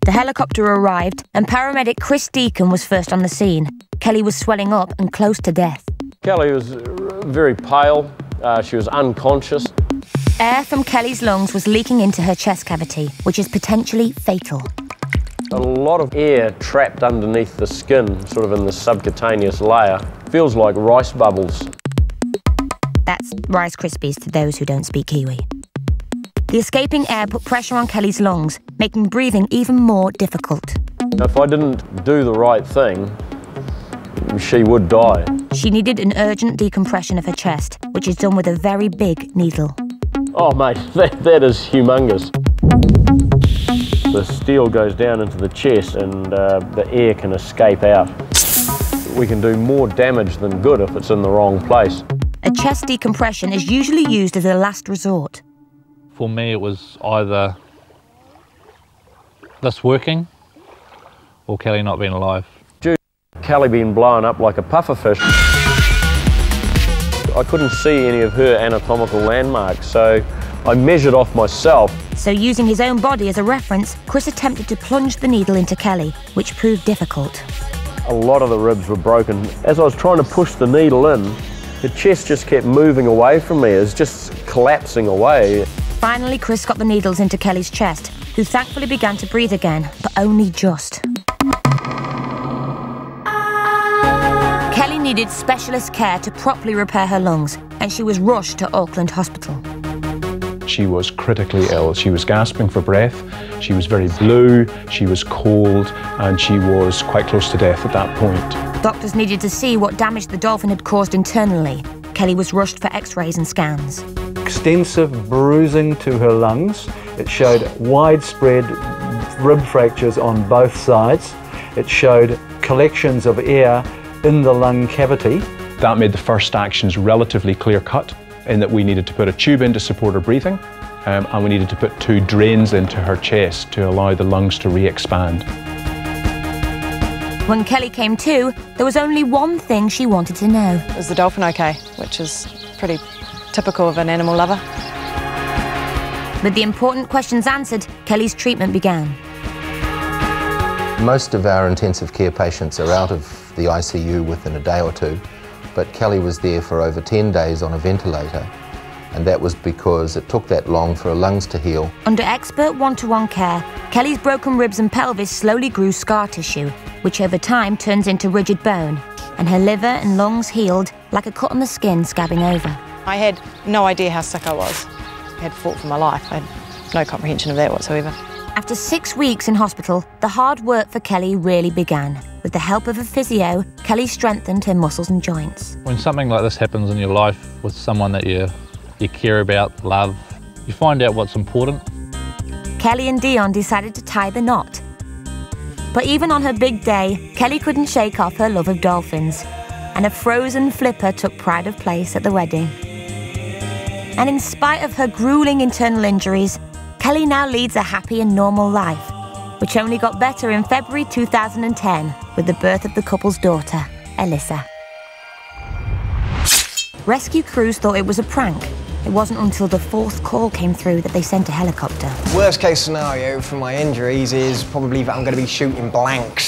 The helicopter arrived and paramedic Chris Deacon was first on the scene. Kelly was swelling up and close to death. Kelly was very pale. She was unconscious. Air from Kelly's lungs was leaking into her chest cavity, which is potentially fatal. A lot of air trapped underneath the skin, sort of in the subcutaneous layer. Feels like rice bubbles. That's Rice Krispies to those who don't speak Kiwi. The escaping air put pressure on Kelly's lungs, making breathing even more difficult. If I didn't do the right thing, she would die. She needed an urgent decompression of her chest, which is done with a very big needle. Oh mate, that is humongous. The steel goes down into the chest and the air can escape out. We can do more damage than good if it's in the wrong place. A chest decompression is usually used as a last resort. For me, it was either this working or Kelly not being alive. Kelly being blown up like a pufferfish. I couldn't see any of her anatomical landmarks, so I measured off myself. So using his own body as a reference, Chris attempted to plunge the needle into Kelly, which proved difficult. A lot of the ribs were broken. As I was trying to push the needle in, the chest just kept moving away from me. It was just collapsing away. Finally, Chris got the needles into Kelly's chest, who thankfully began to breathe again, but only just. Kelly needed specialist care to properly repair her lungs, and she was rushed to Auckland Hospital. She was critically ill. She was gasping for breath, she was very blue, she was cold, and she was quite close to death at that point. Doctors needed to see what damage the Dolphin had caused internally. Kelly was rushed for x-rays and scans. Extensive bruising to her lungs. It showed widespread rib fractures on both sides. It showed collections of air in the lung cavity. That made the first actions relatively clear-cut in that we needed to put a tube in to support her breathing, and we needed to put 2 drains into her chest to allow the lungs to re-expand. When Kelly came to, there was only one thing she wanted to know. Is the Dolphin okay? Which is pretty typical of an animal lover. With the important questions answered, Kelly's treatment began. Most of our intensive care patients are out of the ICU within a day or two, but Kelly was there for over 10 days on a ventilator, and that was because it took that long for her lungs to heal. Under expert one-to-one care, Kelly's broken ribs and pelvis slowly grew scar tissue, which over time turns into rigid bone, and her liver and lungs healed like a cut on the skin scabbing over. I had no idea how sick I was. I had fought for my life. I had no comprehension of that whatsoever. After 6 weeks in hospital, the hard work for Kelly really began. With the help of a physio, Kelly strengthened her muscles and joints. When something like this happens in your life with someone that you care about, love, you find out what's important. Kelly and Dion decided to tie the knot. But even on her big day, Kelly couldn't shake off her love of dolphins, and a frozen flipper took pride of place at the wedding. And in spite of her grueling internal injuries, Kelly now leads a happy and normal life, which only got better in February 2010 with the birth of the couple's daughter, Alyssa. Rescue crews thought it was a prank. It wasn't until the 4th call came through that they sent a helicopter. Worst case scenario for my injuries is probably that I'm going to be shooting blanks